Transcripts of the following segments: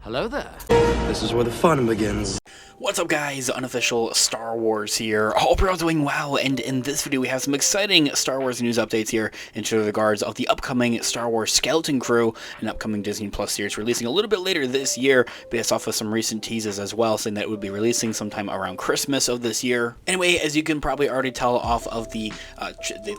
Hello there. This is where the fun begins. What's up guys, Unofficial Star Wars here. Hope you're all doing well, and in this video we have some exciting Star Wars news updates here into regards of the upcoming Star Wars Skeleton Crew, an upcoming Disney Plus series releasing a little bit later this year, based off of some recent teases as well, saying that it would be releasing sometime around Christmas of this year. Anyway, as you can probably already tell off of the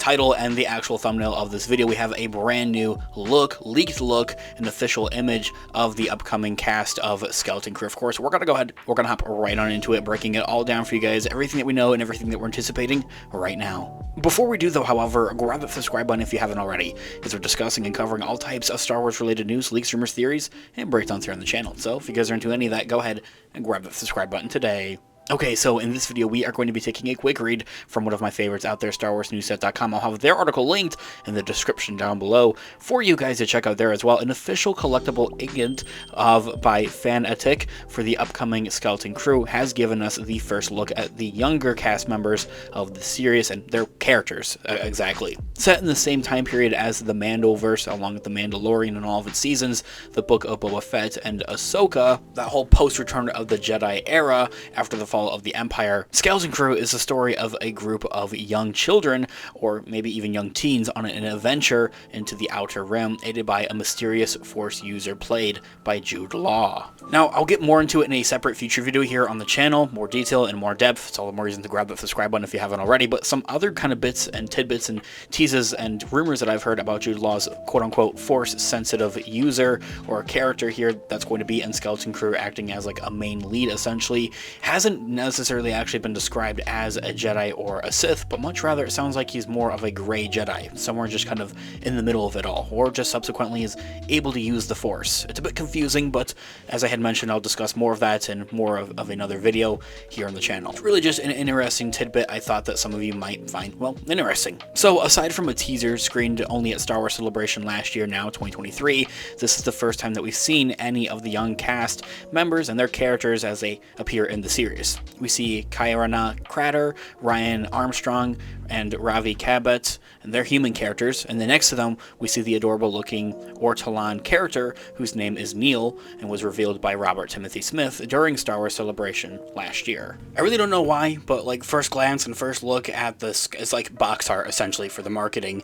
title and the actual thumbnail of this video, we have a brand new look, leaked look, an official image of the upcoming cast of Skeleton Crew. Of course, we're gonna hop right on into it, breaking it all down for you guys, everything that we know and everything that we're anticipating right now. Before we do though, however, grab that subscribe button if you haven't already, as we're discussing and covering all types of Star Wars related news, leaks, rumors, theories, and breakdowns here on the channel. So if you guys are into any of that, go ahead and grab that subscribe button today. Okay, so in this video, we are going to be taking a quick read from one of my favorites out there, StarWarsNewsSet.com. I'll have their article linked in the description down below for you guys to check out there as well. An official collectible ingot by Fanatic for the upcoming Skeleton Crew has given us the first look at the younger cast members of the series and their characters, exactly. Set in the same time period as the Mandoverse, along with the Mandalorian and all of its seasons, the Book of Boba Fett, and Ahsoka, that whole post-Return of the Jedi era after the fall of the Empire. Skeleton Crew is the story of a group of young children, or maybe even young teens, on an adventure into the Outer Rim, aided by a mysterious Force user played by Jude Law. Now, I'll get more into it in a separate future video here on the channel, more detail and more depth. It's all the more reason to grab that subscribe button if you haven't already, but some other kind of bits and tidbits and teases and rumors that I've heard about Jude Law's quote-unquote Force-sensitive user or character here that's going to be in Skeleton Crew, acting as like a main lead essentially, hasn't necessarily actually been described as a Jedi or a Sith, but much rather it sounds like he's more of a gray Jedi, somewhere just kind of in the middle of it all, or just subsequently is able to use the Force. It's a bit confusing, but as I had mentioned, I'll discuss more of that in more of another video here on the channel. It's really just an interesting tidbit I thought that some of you might find, well, interesting. So aside from a teaser screened only at Star Wars Celebration last year, now 2023, this is the first time that we've seen any of the young cast members and their characters as they appear in the series. We see Kyrana Crater, Ryan Armstrong, and Ravi Cabot, and they're human characters, and then next to them we see the adorable looking Ortolan character whose name is Neil and was revealed by Robert Timothy Smith during Star Wars Celebration last year. I really don't know why, but like first glance and first look at this, it's like box art essentially for the marketing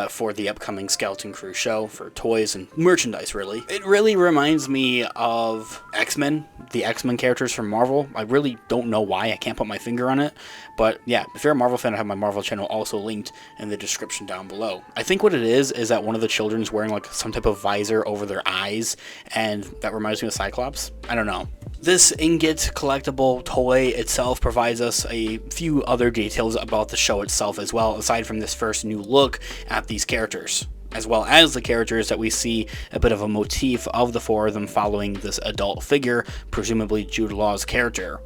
for the upcoming Skeleton Crew show, for toys and merchandise really. It really reminds me of X-Men, the X-Men characters from Marvel. I really don't know why, I can't put my finger on it, but yeah, if you're a Marvel fan, I have my Marvel channel also linked in the description down below. I think what it is that one of the children's wearing like some type of visor over their eyes, and that reminds me of Cyclops. I don't know. This ingot collectible toy itself provides us a few other details about the show itself as well, aside from this first new look at these characters, as well as the characters that we see a bit of a motif of the four of them following this adult figure, presumably Jude Law's character.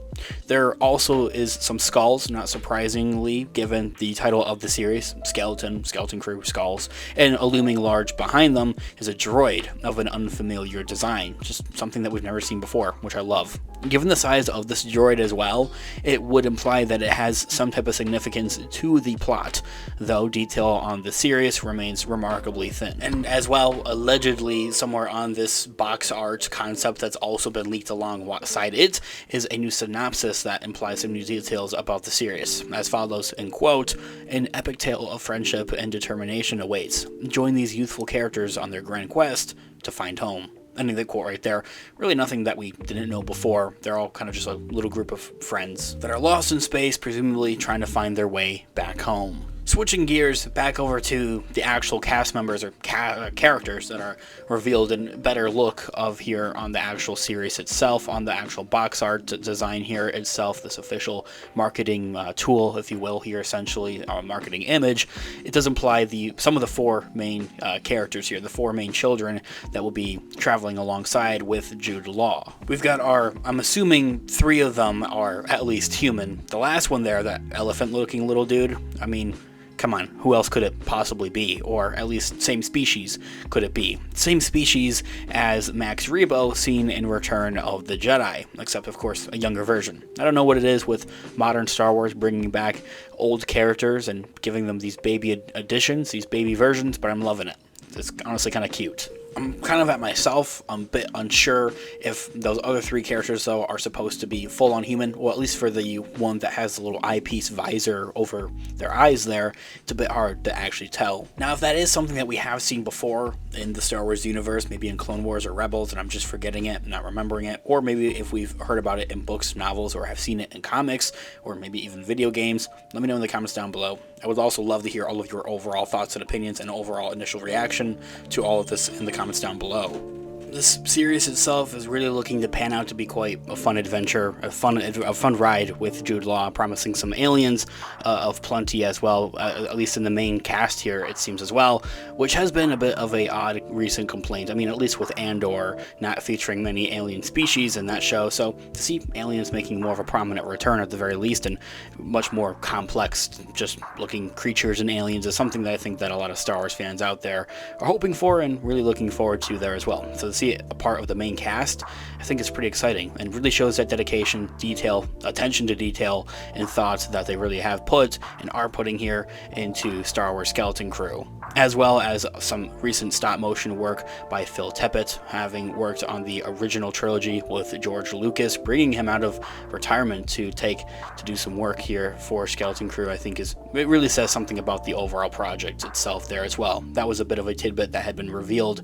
There also is some skulls, not surprisingly, given the title of the series, Skeleton Crew, Skulls, and looming large behind them is a droid of an unfamiliar design, just something that we've never seen before, which I love. Given the size of this droid as well, it would imply that it has some type of significance to the plot, though detail on the series remains remarkably thin. And as well, allegedly, somewhere on this box art concept that's also been leaked alongside it is a new synopsis that implies some new details about the series, as follows, in quote, "An epic tale of friendship and determination awaits. Join these youthful characters on their grand quest to find home." Ending the quote right there. Really nothing that we didn't know before. They're all kind of just a little group of friends that are lost in space, presumably trying to find their way back home. Switching gears back over to the actual cast members or characters that are revealed in better look of here on the actual series itself, on the actual box art design here itself, this official marketing tool, if you will, here essentially, our marketing image. It does imply some of the four main characters here, the four main children that will be traveling alongside with Jude Law. We've got I'm assuming three of them are at least human. The last one there, that elephant looking little dude, I mean, come on, who else could it possibly be? Or at least same species could it be? Same species as Max Rebo seen in Return of the Jedi, except of course a younger version. I don't know what it is with modern Star Wars bringing back old characters and giving them these baby additions, these baby versions, but I'm loving it. It's honestly kind of cute. I'm kind of at myself. I'm a bit unsure if those other 3 characters, though, are supposed to be full-on human. Well, at least for the one that has the little eyepiece visor over their eyes there, it's a bit hard to actually tell. Now, if that is something that we have seen before in the Star Wars universe, maybe in Clone Wars or Rebels, and I'm just forgetting it, not remembering it, or maybe if we've heard about it in books, novels, or have seen it in comics, or maybe even video games, let me know in the comments down below. I would also love to hear all of your overall thoughts and opinions and overall initial reaction to all of this in the comments down below. This series itself is really looking to pan out to be quite a fun adventure, a fun ride with Jude Law, promising some aliens of plenty as well, at least in the main cast here it seems as well, which has been a bit of a odd recent complaint. I mean, at least with Andor not featuring many alien species in that show, so to see aliens making more of a prominent return at the very least, and much more complex, just looking creatures and aliens, is something that I think that a lot of Star Wars fans out there are hoping for and really looking forward to there as well. So to see it a part of the main cast, I think it's pretty exciting and really shows that dedication, detail, attention to detail, and thoughts that they really have put and are putting here into Star Wars Skeleton Crew, as well as some recent stop motion work by Phil Tippett, having worked on the original trilogy with George Lucas, bringing him out of retirement to do some work here for Skeleton Crew. I think it really says something about the overall project itself there as well. That was a bit of a tidbit that had been revealed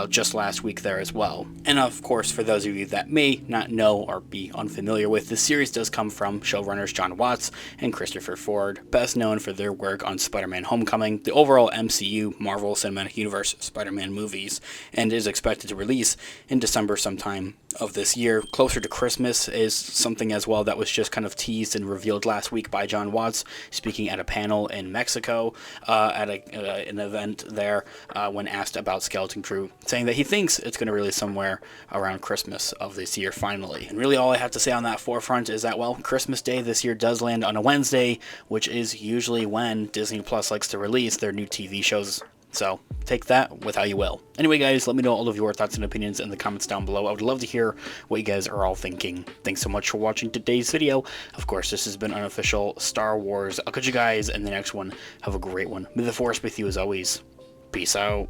just last week there as well. And of course, for those of you that may not know or be unfamiliar with, the series does come from showrunners John Watts and Christopher Ford, best known for their work on Spider-Man Homecoming, the overall MCU Marvel Cinematic Universe Spider-Man movies, and is expected to release in December sometime of this year. Closer to Christmas is something as well that was just kind of teased and revealed last week by John Watts, speaking at a panel in Mexico at an event there when asked about Skeleton Crew, saying that he thinks it's going to release somewhere around Christmas of this year finally. And really all I have to say on that forefront is that, well, Christmas Day this year does land on a Wednesday, which is usually when Disney Plus likes to release their new TV shows. So take that with how you will. Anyway, guys, let me know all of your thoughts and opinions in the comments down below. I would love to hear what you guys are all thinking. Thanks so much for watching today's video. Of course, this has been Unofficial Star Wars. I'll catch you guys in the next one. Have a great one. May the Force be with you as always. Peace out.